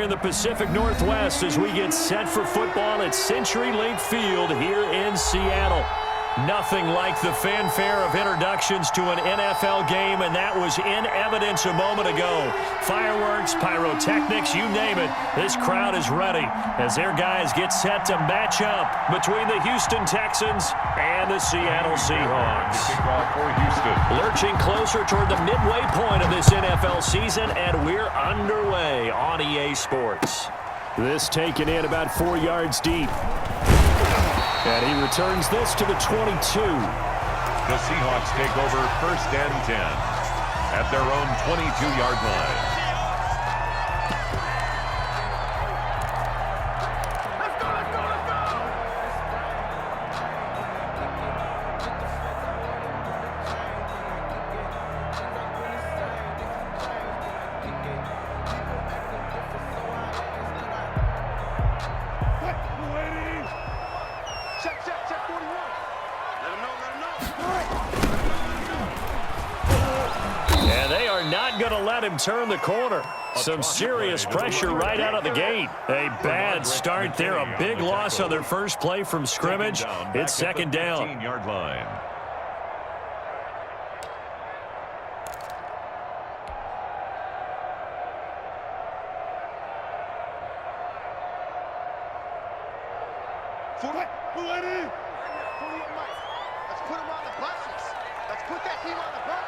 in the Pacific Northwest as we get set for football at Century Link Field here in Seattle. Nothing like the fanfare of introductions to an NFL game, and that was in evidence a moment ago. Fireworks, pyrotechnics, you name it. This crowd is ready as their guys get set to match up between the Houston Texans and the Seattle Seahawks. Lurching closer toward the midway point of this NFL season, and we're underway on EA Sports. This taken in about 4 yards deep. And he returns this to the 22. The Seahawks take over 1st and 10 at their own 22-yard line. Turn the corner. Some serious pressure right out of the gate. A bad start there. A big loss on their first play from scrimmage. It's second down. 15-yard line. Let's put him on the buses. Let's put that team on the bus.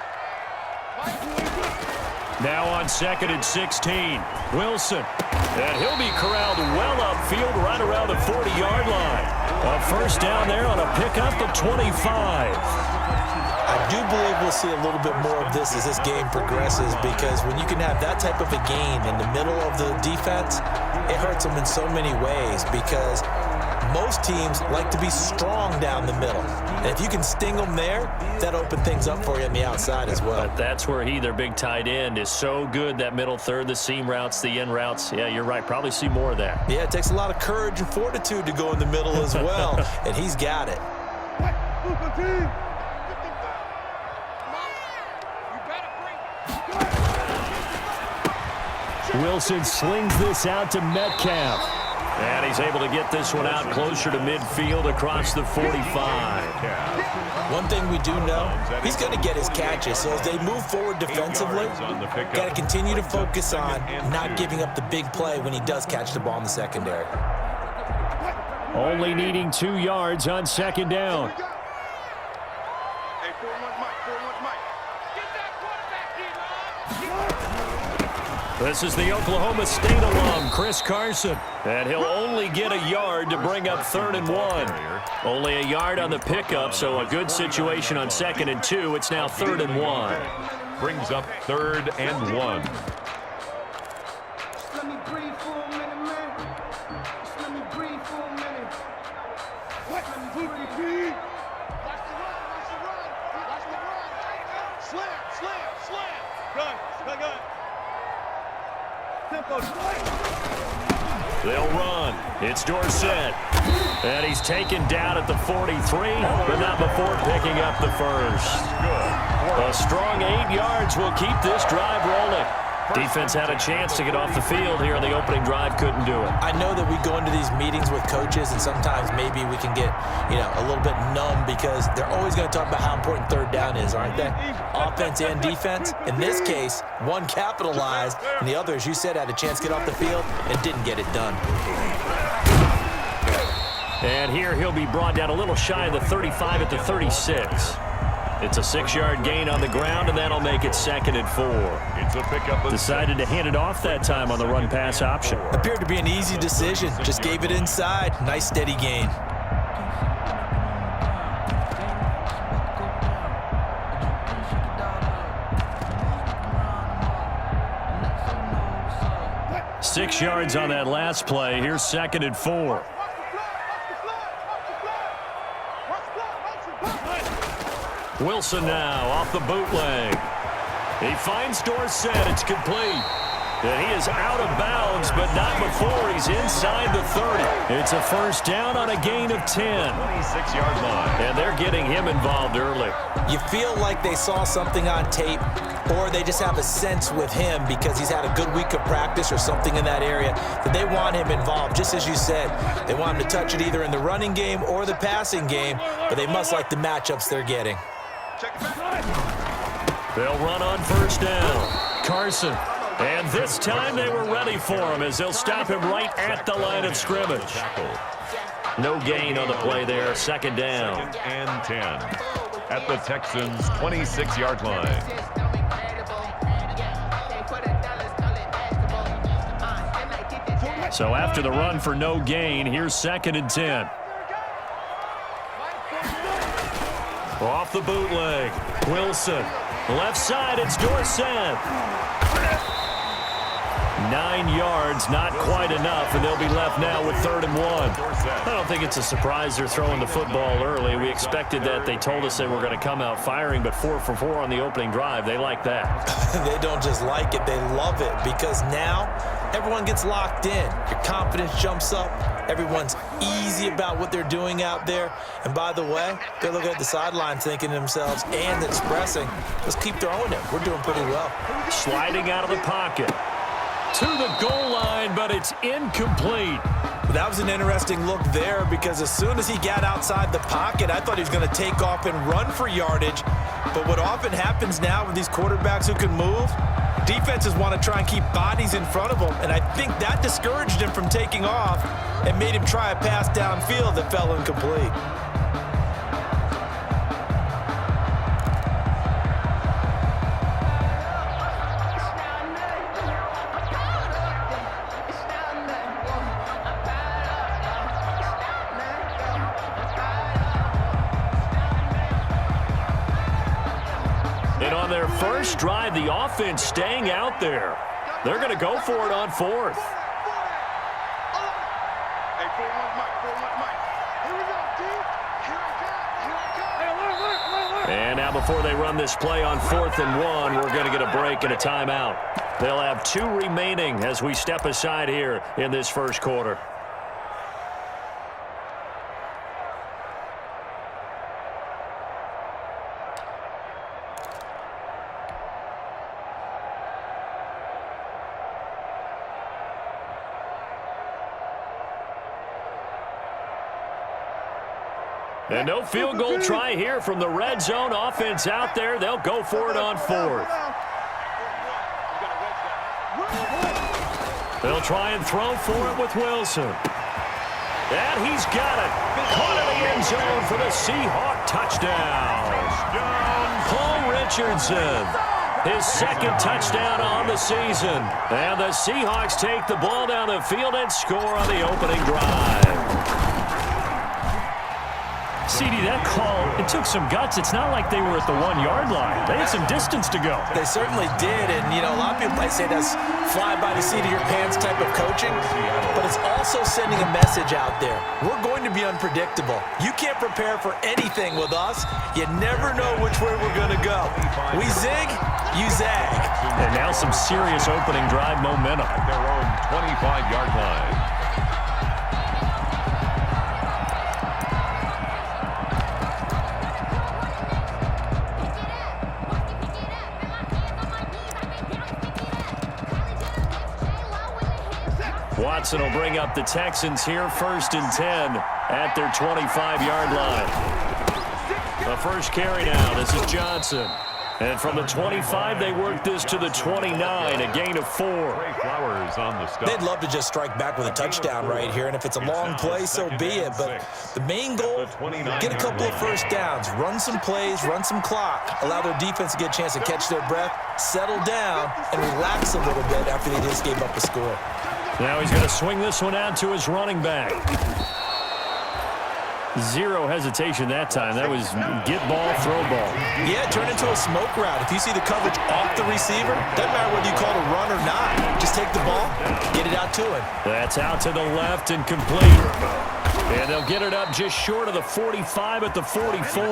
Now on 2nd and 16, Wilson. And he'll be corralled well upfield right around the 40-yard line. A first down there on a pickup at 25. I do believe we'll see a little bit more of this as this game progresses, because when you can have that type of a gain in the middle of the defense, it hurts them in so many ways, because most teams like to be strong down the middle. And if you can sting them there, that opens things up for you on the outside as well. But that's where their big tight end, is so good, that middle third, the seam routes, the in routes. Yeah, you're right. Probably see more of that. Yeah, it takes a lot of courage and fortitude to go in the middle as well, and he's got it. Wilson slings this out to Metcalf. And he's able to get this one out closer to midfield across the 45. One thing we do know, he's going to get his catches. So as they move forward defensively, got to continue to focus on not giving up the big play when he does catch the ball in the secondary. Only needing 2 yards on second down. This is the Oklahoma State alum, Chris Carson. And he'll only get a yard to bring up 3rd and 1. Only a yard on the pickup, so a good situation on 2nd and 2. It's now 3rd and 1. Brings up 3rd and 1. Let me breathe for a minute, man. Just let me breathe for a minute. What? Let me breathe. Watch the run, watch the run. Watch the run. Slam, slam, slam. Gun. They'll run. It's Dorsett. And he's taken down at the 43, but not before picking up the first. A strong 8 yards will keep this drive rolling. Defense had a chance to get off the field here on the opening drive, couldn't do it. I know that we go into these meetings with coaches, and sometimes maybe we can get, a little bit numb, because they're always going to talk about how important 3rd down is, aren't they? Offense and defense. In this case, one capitalized, and the other, as you said, had a chance to get off the field and didn't get it done. And here he'll be brought down a little shy of the 35 at the 36. It's a 6-yard gain on the ground, and that'll make it 2nd and 4. It's a pickup. Decided to hand it off that time on the run-pass option. Appeared to be an easy decision. Just gave it inside. Nice, steady gain. Six yards on that last play. Here's 2nd and 4. Wilson now off the bootleg. He finds Dorsett. It's complete. And he is out of bounds, but not before he's inside the 30. It's a first down on a gain of 10. 26-yard line. And they're getting him involved early. You feel like they saw something on tape, or they just have a sense with him because he's had a good week of practice or something in that area that they want him involved, just as you said. They want him to touch it either in the running game or the passing game, but they must like the matchups they're getting. They'll run on first down. Carson. And this time they were ready for him as they'll stop him right at the line of scrimmage. No gain on the play there. Second down. Second and 10 at the Texans' 26-yard line. So after the run for no gain, here's second and 10. Off the bootleg. Wilson. Left side, it's Dorsett. 9 yards, not quite enough, and they'll be left now with 3rd and 1. I don't think it's a surprise they're throwing the football early. We expected that. They told us they were going to come out firing, but 4 for 4 on the opening drive. They like that. They don't just like it, they love it, because now everyone gets locked in. Your confidence jumps up. Everyone's easy about what they're doing out there. And by the way, they're looking at the sideline thinking to themselves and expressing, let's keep throwing it. We're doing pretty well. Sliding out of the pocket. To the goal line, but it's incomplete. That was an interesting look there because as soon as he got outside the pocket, I thought he was going to take off and run for yardage. But what often happens now with these quarterbacks who can move, defenses want to try and keep bodies in front of them, and I think that discouraged him from taking off and made him try a pass downfield that fell incomplete. And on their first drive, the offense staying out there. They're going to go for it on 4th. And now before they run this play on 4th and 1, we're going to get a break and a timeout. They'll have 2 remaining as we step aside here in this first quarter. And no field goal try here from the red zone. Offense out there. They'll go for it on 4th. They'll try and throw for it with Wilson. And he's got it. Caught in the end zone for the Seahawk touchdown. Paul Richardson. His 2nd touchdown on the season. And the Seahawks take the ball down the field and score on the opening drive. CD, that call, it took some guts. It's not like they were at the 1-yard line. They had some distance to go. They certainly did, and, you know, a lot of people might say that's fly-by-the-seat-of-your-pants type of coaching, but it's also sending a message out there. We're going to be unpredictable. You can't prepare for anything with us. You never know which way we're going to go. We zig, you zag. And now some serious opening drive momentum. At their own 25-yard line. Watson will bring up the Texans here, 1st and 10 at their 25-yard line. The first carry now, this is Johnson. And from the 25, they work this to the 29, a gain of 4. Flowers on the stop. They'd love to just strike back with a touchdown right here, and if it's a long play, so be it. But the main goal, get a couple of first downs, run some plays, run some clock, allow their defense to get a chance to catch their breath, settle down, and relax a little bit after they just gave up a score. Now he's going to swing this one out to his running back. Zero hesitation that time. That was get ball, throw ball. Yeah, it turned into a smoke route. If you see the coverage off the receiver, doesn't matter whether you call it a run or not. Just take the ball, get it out to him. That's out to the left and complete. And they'll get it up just short of the 45 at the 44.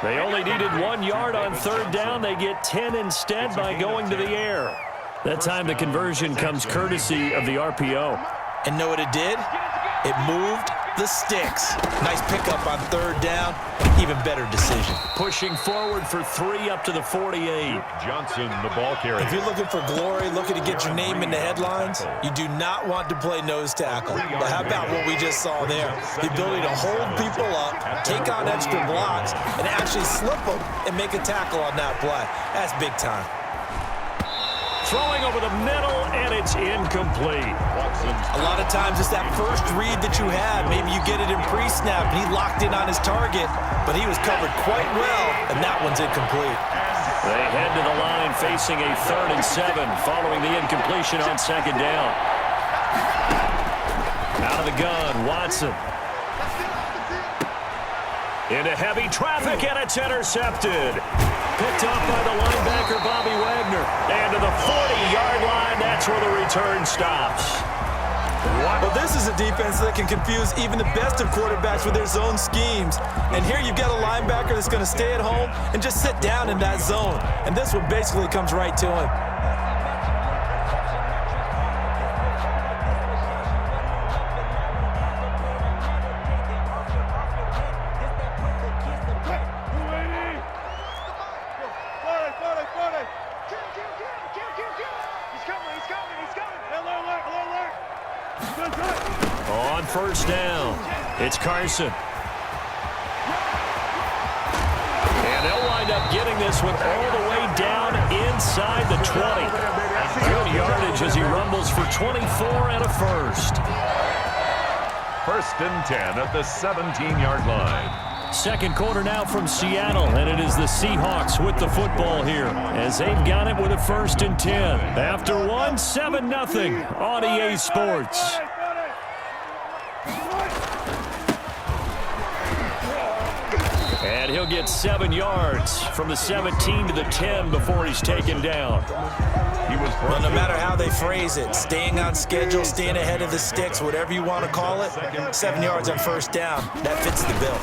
They only needed 1 yard on 3rd down. They get 10 instead by going to the air. That time the conversion comes courtesy of the RPO. And know what it did? It moved the sticks. Nice pickup on third down. Even better decision. Pushing forward for 3 up to the 48. Johnson, the ball carrier. If you're looking for glory, looking to get your name in the headlines, you do not want to play nose tackle. But how about what we just saw there? The ability to hold people up, take on extra blocks, and actually slip them and make a tackle on that play. That's big time. Throwing over the middle, and it's incomplete. A lot of times it's that first read that you have. Maybe you get it in pre-snap, and he locked in on his target, but he was covered quite well, and that one's incomplete. They head to the line facing a 3rd and 7 following the incompletion on 2nd down. Out of the gun, Watson. Into heavy traffic, and it's intercepted. Picked off by the linebacker, Bobby Wagner. And to the 40-yard line, that's where the return stops. Well, this is a defense that can confuse even the best of quarterbacks with their zone schemes. And here you've got a linebacker that's going to stay at home and just sit down in that zone. And this one basically comes right to him. On 1st down, it's Carson. And they'll wind up getting this one all the way down inside the 20. Good yardage as he rumbles for 24 and a first. 1st and 10 at the 17-yard line. Second quarter now from Seattle, and it is the Seahawks with the football here as they've got it with a 1st and 10. After one, 7-0 on EA Sports. And he'll get 7 yards from the 17 to the 10 before he's taken down. Well, no matter how they phrase it, staying on schedule, staying ahead of the sticks, whatever you want to call it, 7 yards on 1st down, that fits the bill.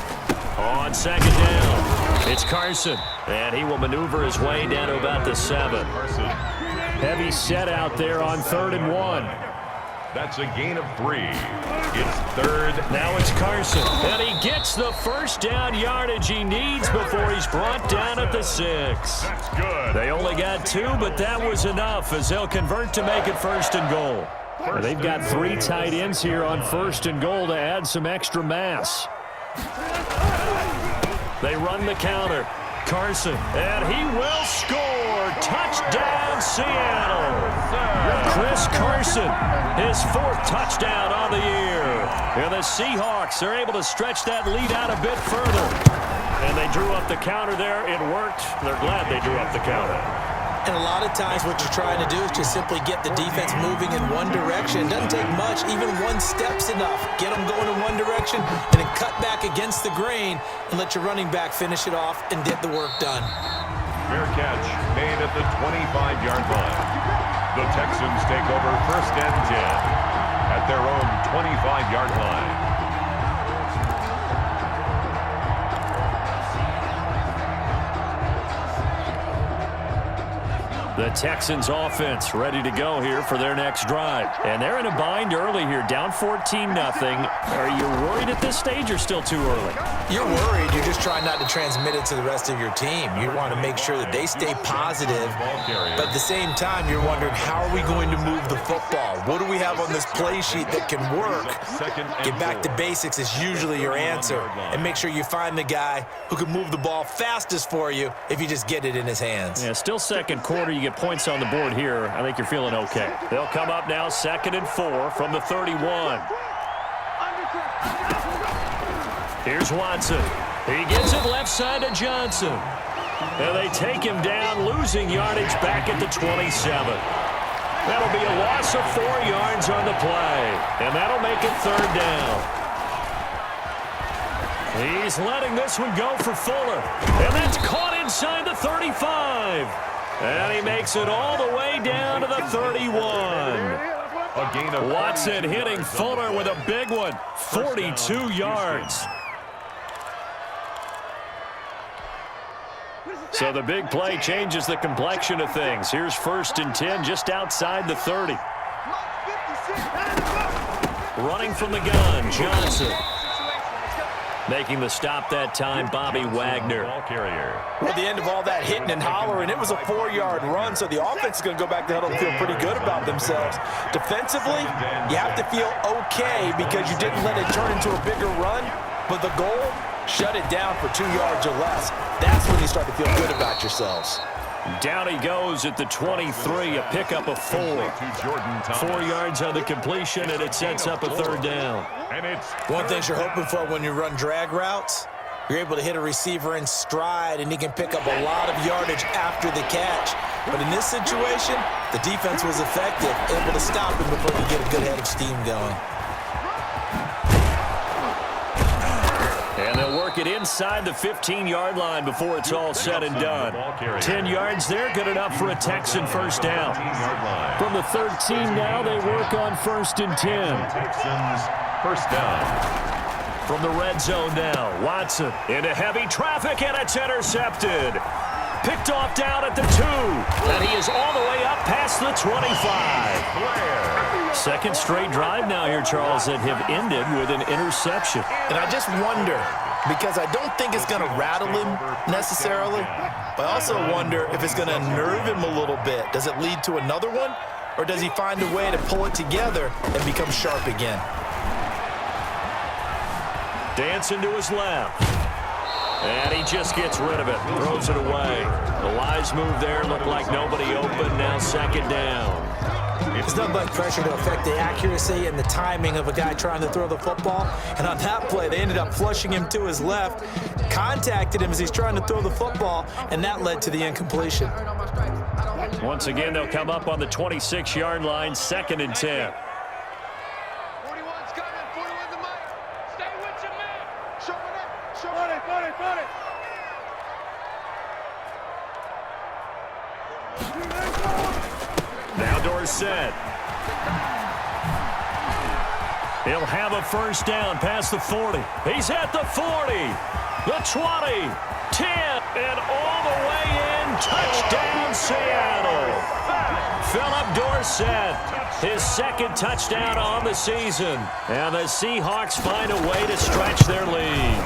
On 2nd down, it's Carson, and he will maneuver his way down to about the 7. Heavy set out there on 3rd and 1. That's a gain of 3. It's 3rd. Now it's Carson, and he gets the 1st down yardage he needs before he's brought down at the 6. That's good. They only got 2, but that was enough as they'll convert to make it 1st and goal. They've got 3 tight ends here on 1st and goal to add some extra mass. They run the counter. Carson, and he will score. Touchdown, Seattle. Chris Carson, his 4th touchdown on the year. And the Seahawks are able to stretch that lead out a bit further. And they drew up the counter there. It worked. They're glad they drew up the counter. And a lot of times what you're trying to do is just simply get the defense moving in one direction. It doesn't take much. Even 1 step's enough. Get them going in one direction and then cut back against the grain and let your running back finish it off and get the work done. Fair catch made at the 25-yard line. The Texans take over 1st and 10 at their own 25-yard line. The Texans offense ready to go here for their next drive. And they're in a bind early here, down 14-0. Are you worried at this stage or still too early? You're worried. You're just trying not to transmit it to the rest of your team. You want to make sure that they stay positive. But at the same time, you're wondering, how are we going to move the football? What do we have on this play sheet that can work? Get back to basics is usually your answer. And make sure you find the guy who can move the ball fastest for you if you just get it in his hands. Yeah, still second quarter. You get points on the board here. I think you're feeling okay. They'll come up now 2nd and 4 from the 31. Here's Watson. He gets it left side to Johnson. And they take him down, losing yardage back at the 27. That'll be a loss of 4 yards on the play. And that'll make it 3rd down. He's letting this one go for Fuller. And that's caught inside the 35. And he makes it all the way down to the 31. Watson hitting Fuller with a big one. 42 yards. So the big play changes the complexion of things. Here's 1st and 10 just outside the 30. Running from the gun, Johnson. Making the stop that time, Bobby Wagner. Well, at the end of all that hitting and hollering, it was a 4-yard run, so the offense is going to go back to huddle and feel pretty good about themselves. Defensively, you have to feel okay because you didn't let it turn into a bigger run, but the goal, shut it down for 2 yards or less. That's when you start to feel good about yourselves. Down he goes at the 23, a pickup of 4. 4 yards on the completion, and it sets up a 3rd down. One thing you're hoping for when you run drag routes, you're able to hit a receiver in stride, and he can pick up a lot of yardage after the catch. But in this situation, the defense was effective, able to stop him before he get a good head of steam going. And they'll work it inside the 15-yard line before it's all said and done. 10 yards there, good enough for a Texan 1st down. From the 13 now, they work on 1st and 10. Texans 1st down. From the red zone now, Watson into heavy traffic, and it's intercepted. Picked off down at the 2, and he is all the way up past the 25. Second straight drive now here, Charles, that have ended with an interception. And I just wonder, because I don't think it's going to rattle him necessarily, but I also wonder if it's going to unnerve him a little bit. Does it lead to another one, or does he find a way to pull it together and become sharp again? Dancing to his left. And he just gets rid of it, throws it away. The Lions move there, look like nobody open, now 2nd down. It's nothing but pressure to affect the accuracy and the timing of a guy trying to throw the football. And on that play, they ended up flushing him to his left, contacted him as he's trying to throw the football, and that led to the incompletion. Once again, they'll come up on the 26-yard line, 2nd and 10. 41's coming, 41's the mic. Stay with your man. Show it up, show it up. Run it. Now Dorsett. He'll have a 1st down past the 40. He's at the 40, the 20, 10, and all the way in. Touchdown, Seattle. Philip Dorsett, his 2nd touchdown on the season. And the Seahawks find a way to stretch their lead.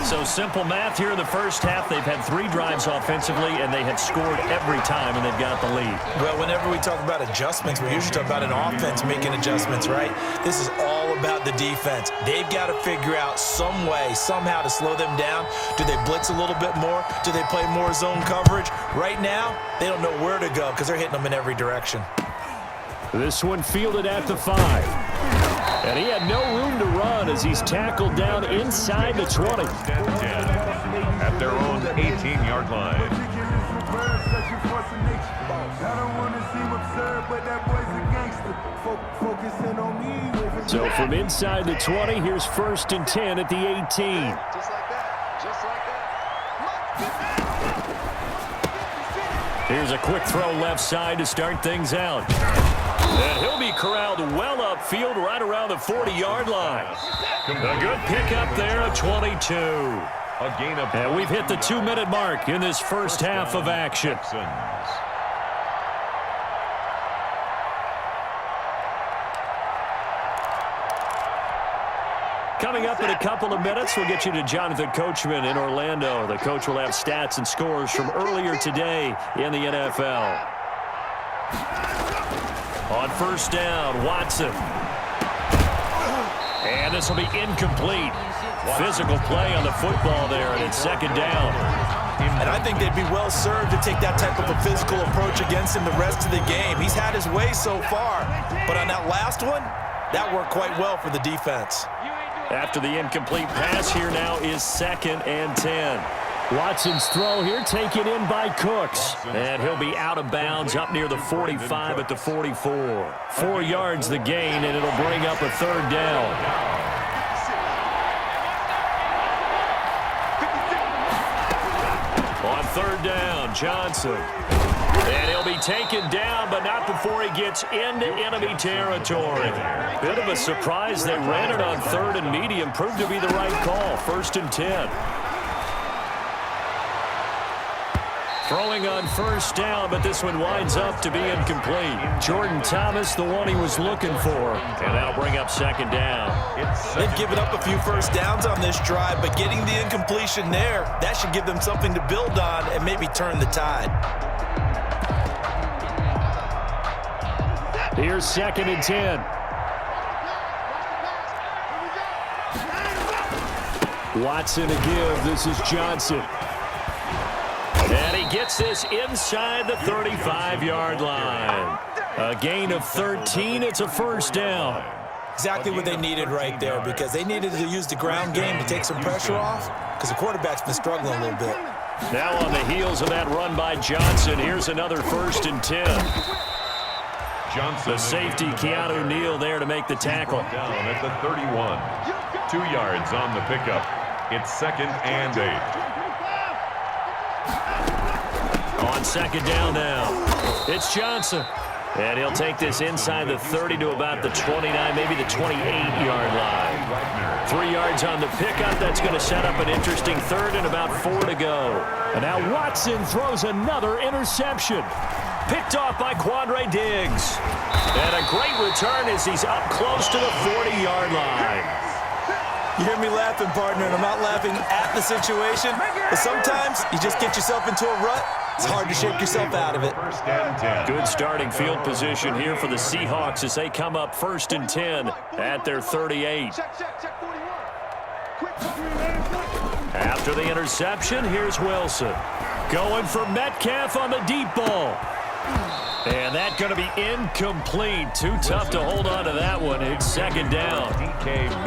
So simple math here in the 1st half. They've had 3 drives offensively, and they have scored every time, and they've got the lead. Well, whenever we talk about adjustments, we usually talk about an offense making adjustments, right? This is all about the defense. They've got to figure out some way, somehow to slow them down. Do they blitz a little bit more? Do they play more zone coverage? Right now, they don't know where to go because they're hitting them in every direction. This one fielded at the 5. And he had no room to run as he's tackled down inside the 20. At their own 18-yard line. So from inside the 20, here's 1st and 10 at the 18. Just like that. Here's a quick throw left side to start things out. And he'll be corralled well upfield right around the 40-yard line. A good pickup there at 22. And we've hit the 2-minute mark in this 1st half of action. Coming up in a couple of minutes, we'll get you to Jonathan Coachman in Orlando. The coach will have stats and scores from earlier today in the NFL. On 1st down, Watson. And this will be incomplete. Physical play on the football there, and it's 2nd down. And I think they'd be well served to take that type of a physical approach against him the rest of the game. He's had his way so far, but on that last one, that worked quite well for the defense. After the incomplete pass, here now is 2nd and 10. Watson's throw here taken in by Cooks. And he'll be out of bounds up near the 45 at the 44. 4 yards the gain, and it'll bring up a 3rd down. On 3rd down, Johnson. And he'll be taken down, but not before he gets into enemy territory. Bit of a surprise. They ran it on 3rd and medium. Proved to be the right call. 1st and 10. Throwing on first down, but this one winds up to be incomplete. Jordan Thomas, the one he was looking for. And that'll bring up second down. They've given up a few first downs on this drive, but getting the incompletion there, that should give them something to build on and maybe turn the tide. Here's 2nd and 10. Watson to give. This is Johnson. And he gets this inside the 35-yard line. A gain of 13. It's a first down. Exactly what they needed right there, because they needed to use the ground game to take some pressure off, because the quarterback's been struggling a little bit. Now on the heels of that run by Johnson, here's another 1st and 10. Johnson, the safety, Keanu Neal, there to make the tackle. Down at the 31. 2 yards on the pickup. It's 2nd and 8. On 2nd down now, it's Johnson. And he'll take this inside the 30 to about the 29, maybe the 28-yard line. 3 yards on the pickup. That's going to set up an interesting 3rd and about 4 to go. And now Watson throws another interception. Picked off by Quandre Diggs. And a great return as he's up close to the 40-yard line. You hear me laughing, partner, and I'm not laughing at the situation, but sometimes you just get yourself into a rut. It's hard to shake yourself out of it. 1st and 10. Good starting field position here for the Seahawks as they come up 1st and 10 at their 38. After the interception, here's Wilson. Going for Metcalf on the deep ball. And that's going to be incomplete. Too tough to hold on to that one. It's 2nd down.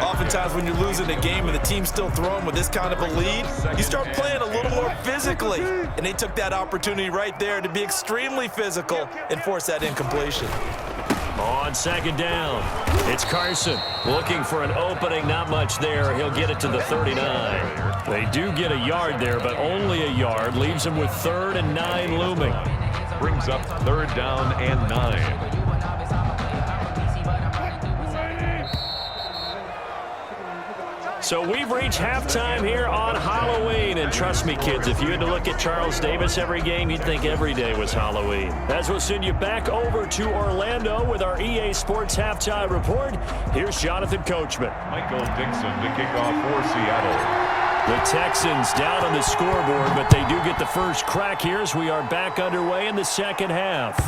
Oftentimes when you're losing a game and the team's still throwing with this kind of a lead, you start playing a little more physically. And they took that opportunity right there to be extremely physical and force that incompletion. On 2nd down, it's Carson looking for an opening. Not much there. He'll get it to the 39. They do get a yard there, but only a yard. Leaves them with 3rd and 9 looming. Brings up 3rd down and 9. So we've reached halftime here on Halloween. And trust me, kids, if you had to look at Charles Davis every game, you'd think every day was Halloween. As we'll send you back over to Orlando with our EA Sports Halftime Report, here's Jonathan Coachman. Michael Dixon to kick off for Seattle. The Texans down on the scoreboard, but they do get the first crack here as we are back underway in the 2nd half.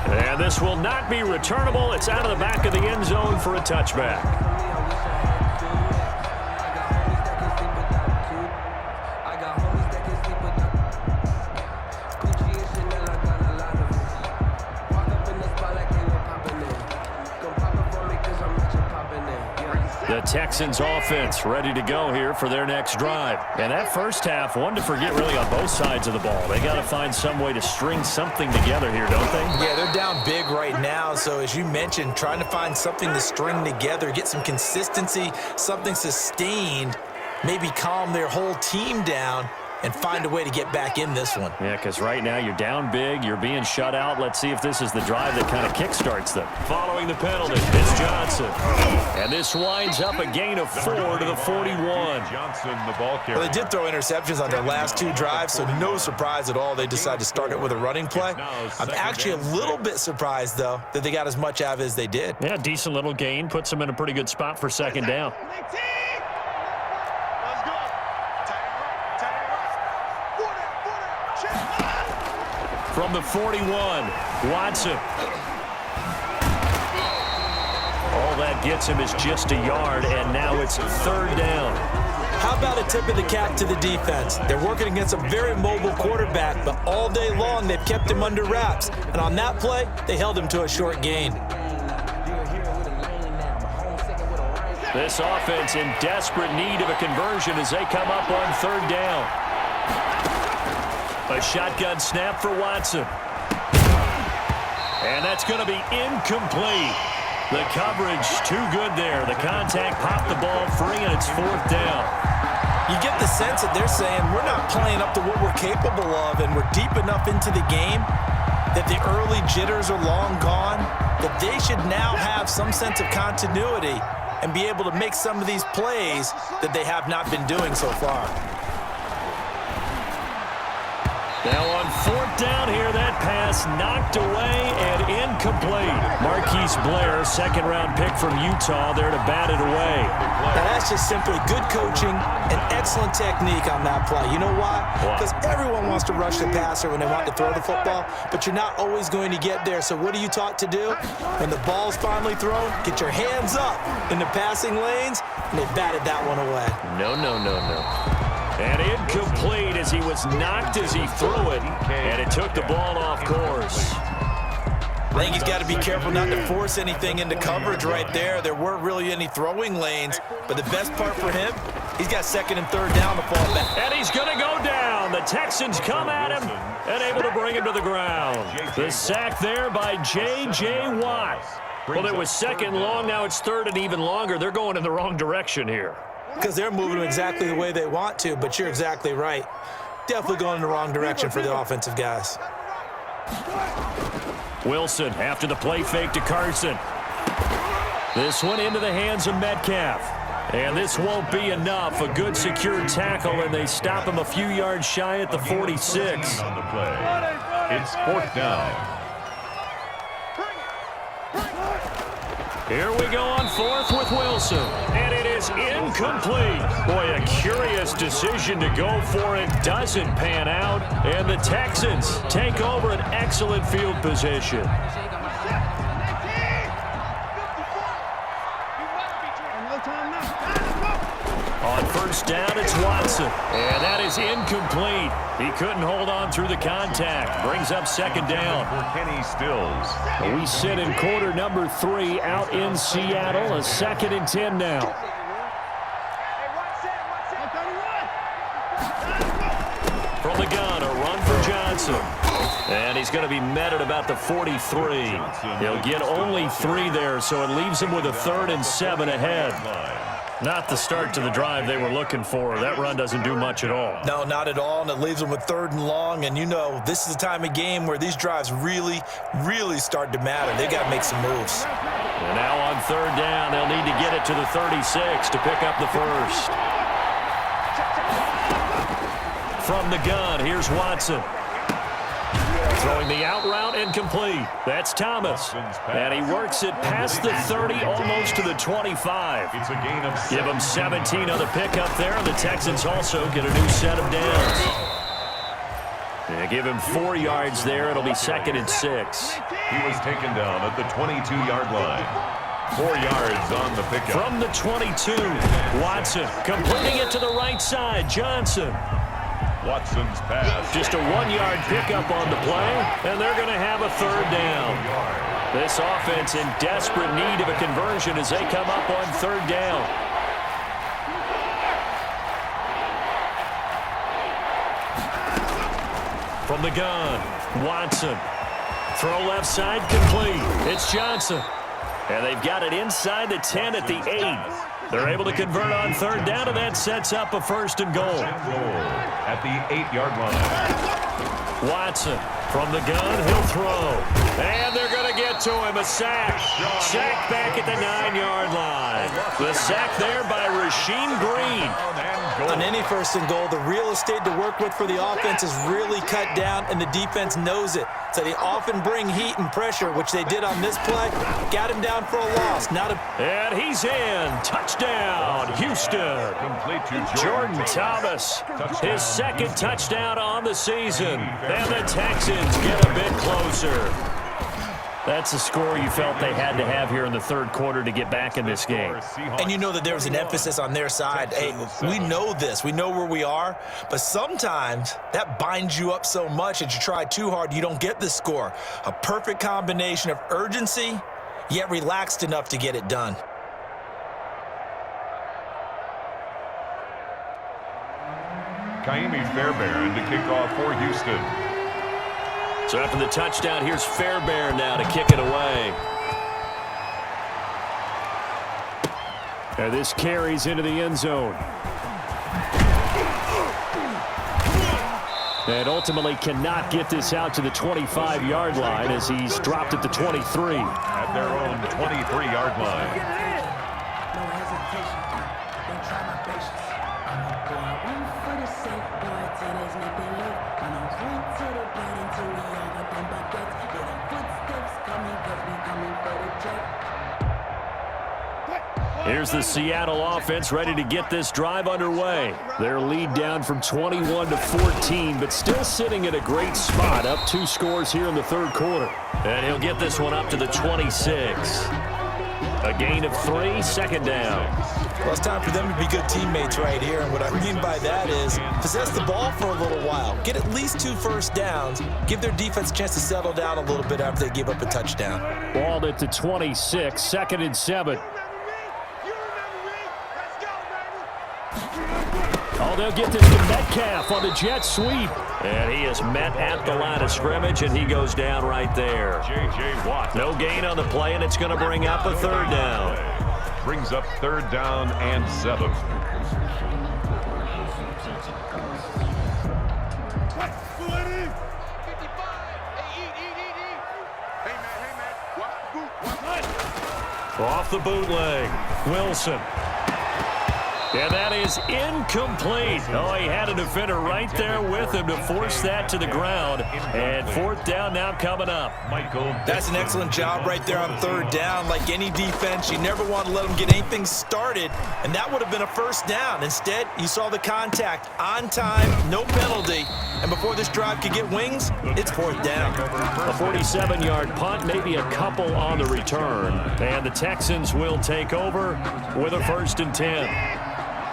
And this will not be returnable. It's out of the back of the end zone for a touchback. The Texans offense ready to go here for their next drive. And that first half, one to forget really on both sides of the ball. They got to find some way to string something together here, don't they? Yeah, they're down big right now. So as you mentioned, trying to find something to string together, get some consistency, something sustained, maybe calm their whole team down and find a way to get back in this one. Yeah, because right now you're down big, you're being shut out. Let's see if this is the drive that kind of kickstarts them. Following the penalty, it's Johnson. And this winds up a gain of 4 to the 41. Johnson, the ball carrier. Well, they did throw interceptions on their last 2 drives, so no surprise at all they decided to start it with a running play. I'm actually a little bit surprised, though, that they got as much out of it as they did. Yeah, decent little gain. Puts them in a pretty good spot for 2nd down. From the 41, Watson. All that gets him is just a yard, and now it's 3rd down. How about a tip of the cap to the defense? They're working against a very mobile quarterback, but all day long they've kept him under wraps. And on that play, they held him to a short gain. This offense in desperate need of a conversion as they come up on 3rd down. A shotgun snap for Watson. And that's going to be incomplete. The coverage too good there. The contact popped the ball free, and it's 4th down. You get the sense that they're saying we're not playing up to what we're capable of, and we're deep enough into the game that the early jitters are long gone, that they should now have some sense of continuity and be able to make some of these plays that they have not been doing so far. Now on 4th down here, that pass knocked away and incomplete. Marquise Blair, second-round pick from Utah, there to bat it away. Now that's just simply good coaching and excellent technique on that play. You know why? Because everyone wants to rush the passer when they want to throw the football, but you're not always going to get there. So what are you taught to do? When the ball's finally thrown, get your hands up in the passing lanes, and they batted that one away. No. And incomplete as he was knocked as he threw it, and it took the ball off course. I think he's got to be careful not to force anything into coverage right there. There weren't really any throwing lanes, but the best part for him, he's got 2nd and 3rd down to fall back. And he's going to go down. The Texans come at him and able to bring him to the ground. The sack there by J.J. Watt. Well, it was 2nd long, now it's 3rd and even longer. They're going in the wrong direction here. Because they're moving them exactly the way they want to, but you're exactly right. Definitely going in the wrong direction for the offensive guys. Wilson after the play fake to Carson. This one into the hands of Metcalf. And this won't be enough. A good secure tackle, and they stop him a few yards shy at the 46. On the play. It's 4th down. Here we go on 4th with Wilson. And it is incomplete. Boy, a curious decision to go for it. Doesn't pan out. And the Texans take over an excellent field position. On 1st down, it's Watson. And that is incomplete. He couldn't hold on through the contact. Brings up 2nd down. For Kenny Stills. We sit in quarter number 3 out in Seattle. A 2nd and 10 now. From the gun, a run for Johnson. And he's going to be met at about the 43. He'll get only 3 there, so it leaves him with a 3rd and 7 ahead. Not the start to the drive they were looking for. That run doesn't do much at all. No, not at all, and it leaves them with 3rd and long. And you know, this is the time of game where these drives really start to matter. They got to make some moves. And now on 3rd down, they'll need to get it to the 36 to pick up the 1st. From the gun, here's Watson. Throwing the out route incomplete. That's Thomas. And he works it past the 30, almost to the 25. It's a gain of 7. Give him 17 on the pickup there, and the Texans also get a new set of downs. They give him 4 yards there. It'll be 2nd and 6. He was taken down at the 22-yard line. 4 yards on the pickup. From the 22, Watson completing it to the right side. Johnson. Watson's pass. Just a 1-yard pickup on the play, and they're going to have a 3rd down. This offense in desperate need of a conversion as they come up on 3rd down. From the gun, Watson. Throw left side complete. It's Johnson. And they've got it inside the 10 at the 8. They're able to convert on 3rd down, and that sets up a 1st and goal. At the 8-yard line. Watson from the gun, he'll throw. And they're going to get to him, a sack. Sack back at the 9-yard line. The sack there by Rasheem Green. On any 1st and goal, the real estate to work with for the offense is really cut down, and the defense knows it. So they often bring heat and pressure, which they did on this play. Got him down for a loss. And he's in. Touchdown, Houston. Complete to Jordan Thomas, his 2nd touchdown on the season. And the Texans get a bit closer. That's a score you felt they had to have here in the 3rd quarter to get back in this game. And you know that there was an emphasis on their side. Hey, we know this. We know where we are. But sometimes that binds you up so much that you try too hard, you don't get the score. A perfect combination of urgency, yet relaxed enough to get it done. Kaimi Fairbairn to kick off for Houston. So after the touchdown, here's Fairbairn now to kick it away. And this carries into the end zone. And ultimately cannot get this out to the 25-yard line as he's dropped at the 23. At their own 23-yard line. Here's the Seattle offense ready to get this drive underway. Their lead down from 21 to 14, but still sitting at a great spot, up 2 scores here in the third quarter. And he'll get this one up to the 26. A gain of 3, second down. Well, it's time for them to be good teammates right here, and what I mean by that is possess the ball for a little while, get at least 2 first downs, give their defense a chance to settle down a little bit after they give up a touchdown. Balled at the 26, 2nd and 7. Oh, they'll get this to Metcalf on the jet sweep. And he is met at the line of scrimmage, and he goes down right there. J.J. Watt. No gain on the play, and it's going to bring up a 3rd down. Brings up 3rd down and 7. Off the bootleg, Wilson. And that is incomplete. Oh, he had a defender right there with him to force that to the ground. And 4th down now coming up. That's an excellent job right there on 3rd down. Like any defense, you never want to let them get anything started, and that would have been a 1st down. Instead, you saw the contact on time, no penalty, and before this drive could get wings, it's 4th down. A 47-yard punt, maybe a couple on the return. And the Texans will take over with a 1st and 10.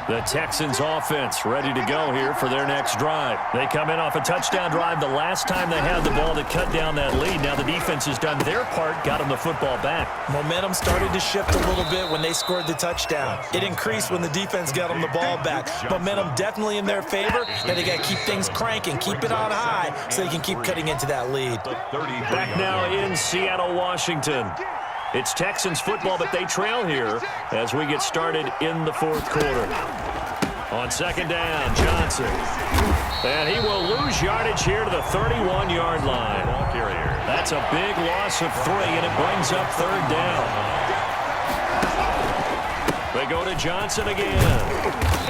The Texans offense ready to go here for their next drive. They come in off a touchdown drive the last time they had the ball to cut down that lead. Now the defense has done their part, got them the football back. Momentum started to shift a little bit when they scored the touchdown. It increased when the defense got them the ball back. Momentum definitely in their favor. Now they got to keep things cranking, keep it on high so they can keep cutting into that lead. Back now in Seattle, Washington. It's Texans football, but they trail here as we get started in the 4th quarter. On 2nd down, Johnson. And he will lose yardage here to the 31-yard line. That's a big loss of 3, and it brings up 3rd down. They go to Johnson again.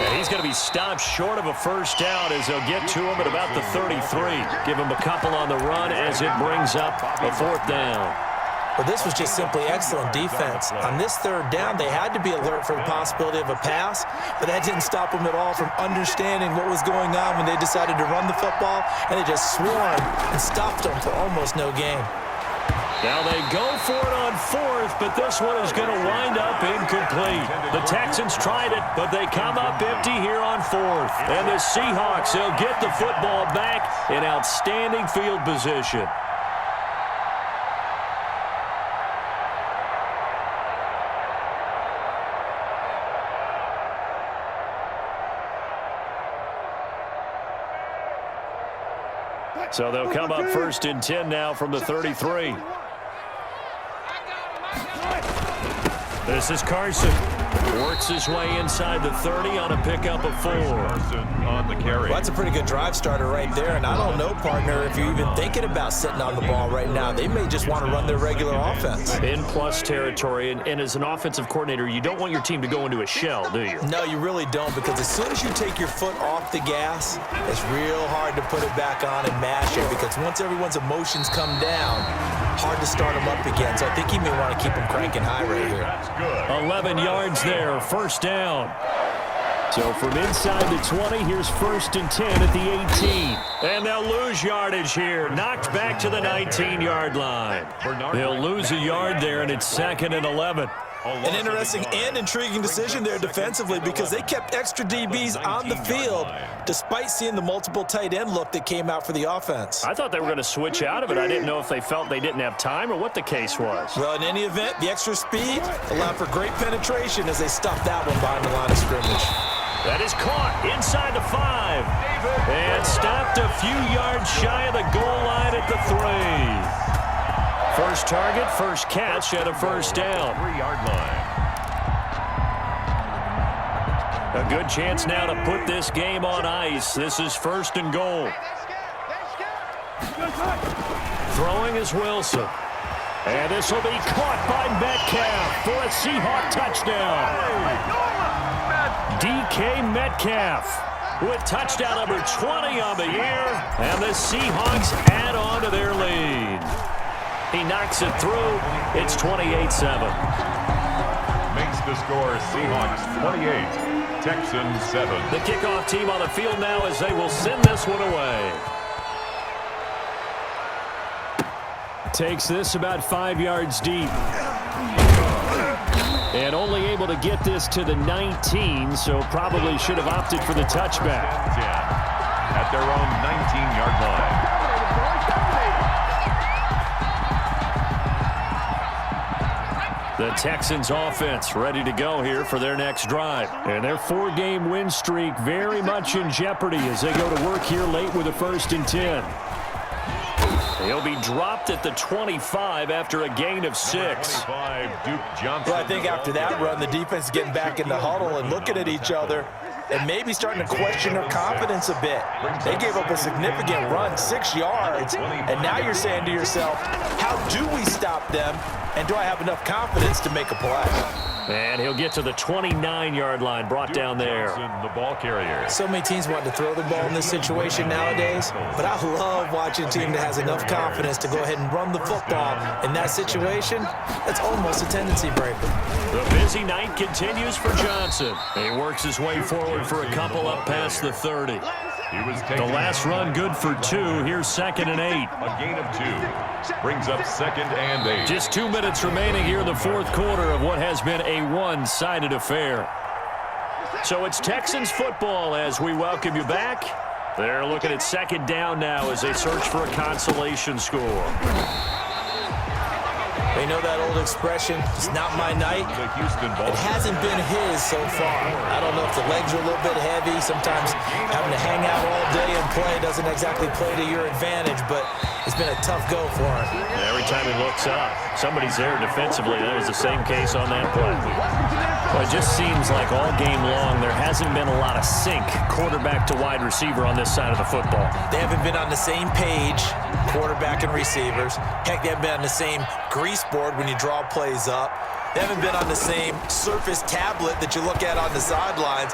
And he's going to be stopped short of a 1st down as they'll get to him at about the 33. Give him a couple on the run as it brings up a 4th down. Well, this was just simply excellent defense. On this 3rd down, they had to be alert for the possibility of a pass, but that didn't stop them at all from understanding what was going on when they decided to run the football, and they just swarmed and stopped them for almost no gain. Now they go for it on 4th, but this one is going to wind up incomplete. The Texans tried it, but they come up empty here on 4th. And the Seahawks, they'll get the football back in outstanding field position. So they'll come up 1st and 10 now from the 33. This is Carson. Works his way inside the 30 on a pickup of 4. On the carry. Well, that's a pretty good drive starter right there, and I don't know, partner, if you're even thinking about sitting on the ball right now. They may just want to run their regular offense. In plus territory, and as an offensive coordinator, you don't want your team to go into a shell, do you? No, you really don't, because as soon as you take your foot off the gas, it's real hard to put it back on and mash it, because once everyone's emotions come down, hard to start them up again. So I think he may want to keep them cranking high right here. That's good. 11 yards there, 1st down. So from inside the 20, here's 1st and 10 at the 18. And they'll lose yardage here. Knocked back to the 19-yard line. They'll lose a yard there, and it's 2nd and 11. An interesting and intriguing decision there defensively, because they kept extra DBs on the field despite seeing the multiple tight end look that came out for the offense. I thought they were going to switch out of it. I didn't know if they felt they didn't have time or what the case was. Well, in any event, the extra speed allowed for great penetration as they stopped that one behind the line of scrimmage. That is caught inside the 5 and stopped a few yards shy of the goal line at the 3. First target, first catch at a 1st down. 3-yard line. A good chance now to put this game on ice. This is 1st and goal. Throwing is Wilson. And this will be caught by Metcalf for a Seahawk touchdown. DK Metcalf with touchdown number 20 on the year, and the Seahawks add on to their lead. He knocks it through. It's 28-7. Makes the score Seahawks 28, Texans 7. The kickoff team on the field now as they will send this one away. Takes this about 5 yards deep. And only able to get this to the 19, so probably should have opted for the touchback. At their own 19-yard line. The Texans offense ready to go here for their next drive. And their 4-game win streak very much in jeopardy as they go to work here late with a 1st and 10. He'll be dropped at the 25 after a gain of 6. Well, I think after that run, the defense is getting back in the huddle and looking at each other and maybe starting to question their confidence a bit. They gave up a significant run, 6 yards, and now you're saying to yourself, how do we stop them, and do I have enough confidence to make a play? And he'll get to the 29-yard line, brought down there. The ball carrier. So many teams want to throw the ball in this situation nowadays, but I love watching a team that has enough confidence to go ahead and run the football. In that situation, that's almost a tendency breaker. The busy night continues for Johnson. He works his way forward for a couple up past the 30. The last run good for 2. Here's 2nd and 8. A gain of 2. Brings up 2nd and 8. Just 2 minutes remaining here in the 4th quarter of what has been a one-sided affair. So it's Texans football as we welcome you back. They're looking at 2nd down now as they search for a consolation score. They know that old expression, it's not my night. It hasn't been his so far. I don't know if the legs are a little bit heavy. Sometimes having to hang out all day and play doesn't exactly play to your advantage, but it's been a tough go for him. Every time he looks up, somebody's there defensively. That was the same case on that play. Well, it just seems like all game long there hasn't been a lot of sync quarterback to wide receiver on this side of the football. They haven't been on the same page, quarterback and receivers. Heck, they haven't been on the same grease board when you draw plays up. They haven't been on the same Surface tablet that you look at on the sidelines.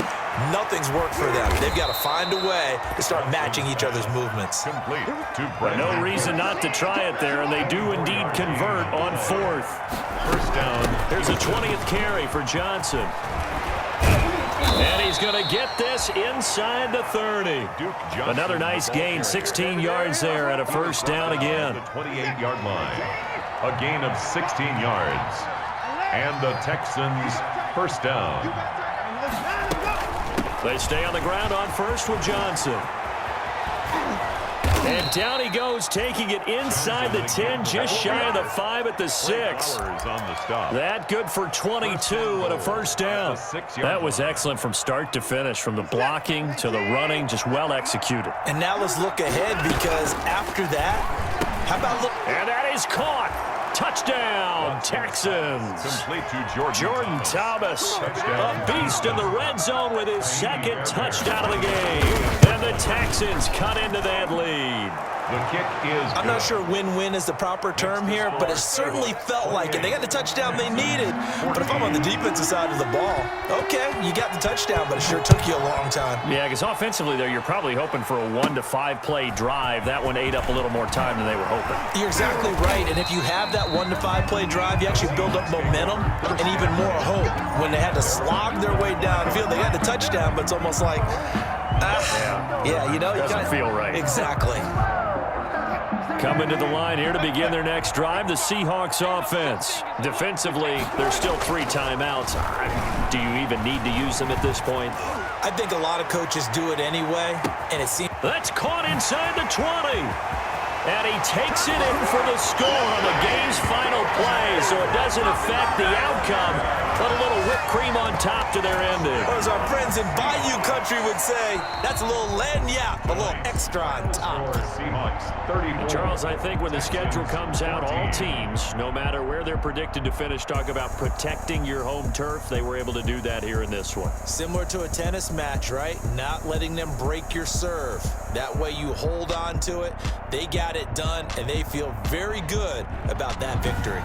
Nothing's worked for them. They've got to find a way to start matching each other's movements. Complete to No reason not to try it there, and they do indeed convert on 4th. 1st down. Here's a 20th carry for Johnson. And he's going to get this inside the 30. Another nice gain, 16 yards there at a 1st down again. The 28-yard line. A gain of 16 yards. And the Texans 1st down. They stay on the ground on 1st with Johnson. And down he goes, taking it inside the 10, just shy of the 5 at the 6. That good for 22 and a 1st down. That was excellent from start to finish, from the blocking to the running, just well executed. And now let's look ahead, because after that, how about look? And that is caught. Touchdown, Texans. Complete to Jordan Thomas, a beast in the red zone with his 2nd touchdown of the game. And the Texans cut into that lead. The kick is I'm not sure win-win is the proper term here, but it certainly felt like it. They got the touchdown they needed, but if I'm on the defensive side of the ball, okay, you got the touchdown, but it sure took you a long time. Yeah, because offensively there, you're probably hoping for a 1 to 5 play drive. That one ate up a little more time than they were hoping. You're exactly right, and if you have that 1 to 5 play drive, you actually build up momentum and even more hope. When they had to slog their way downfield, they got the touchdown, but it's almost like, yeah, you know, you doesn't feel right. Exactly. Coming to the line here to begin their next drive, the Seahawks offense. Defensively, there's still 3 timeouts. Do you even need to use them at this point? I think a lot of coaches do it anyway, and it seems... That's caught inside the 20. And he takes it in for the score on the game's final play, so it doesn't affect the outcome, but a little whipped cream on top to their ending. Or as our friends in Bayou Country would say, that's a little lagniappe, a little extra on top. Charles, I think when the schedule comes out, all teams, no matter where they're predicted to finish, talk about protecting your home turf. They were able to do that here in this one. Similar to a tennis match, right? Not letting them break your serve. That way you hold on to it. They got it done, and they feel very good about that victory.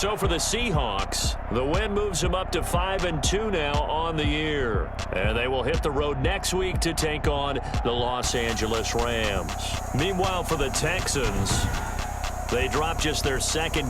So for the Seahawks, the win moves them up to 5-2 now on the year. And they will hit the road next week to take on the Los Angeles Rams. Meanwhile, for the Texans, they dropped just their second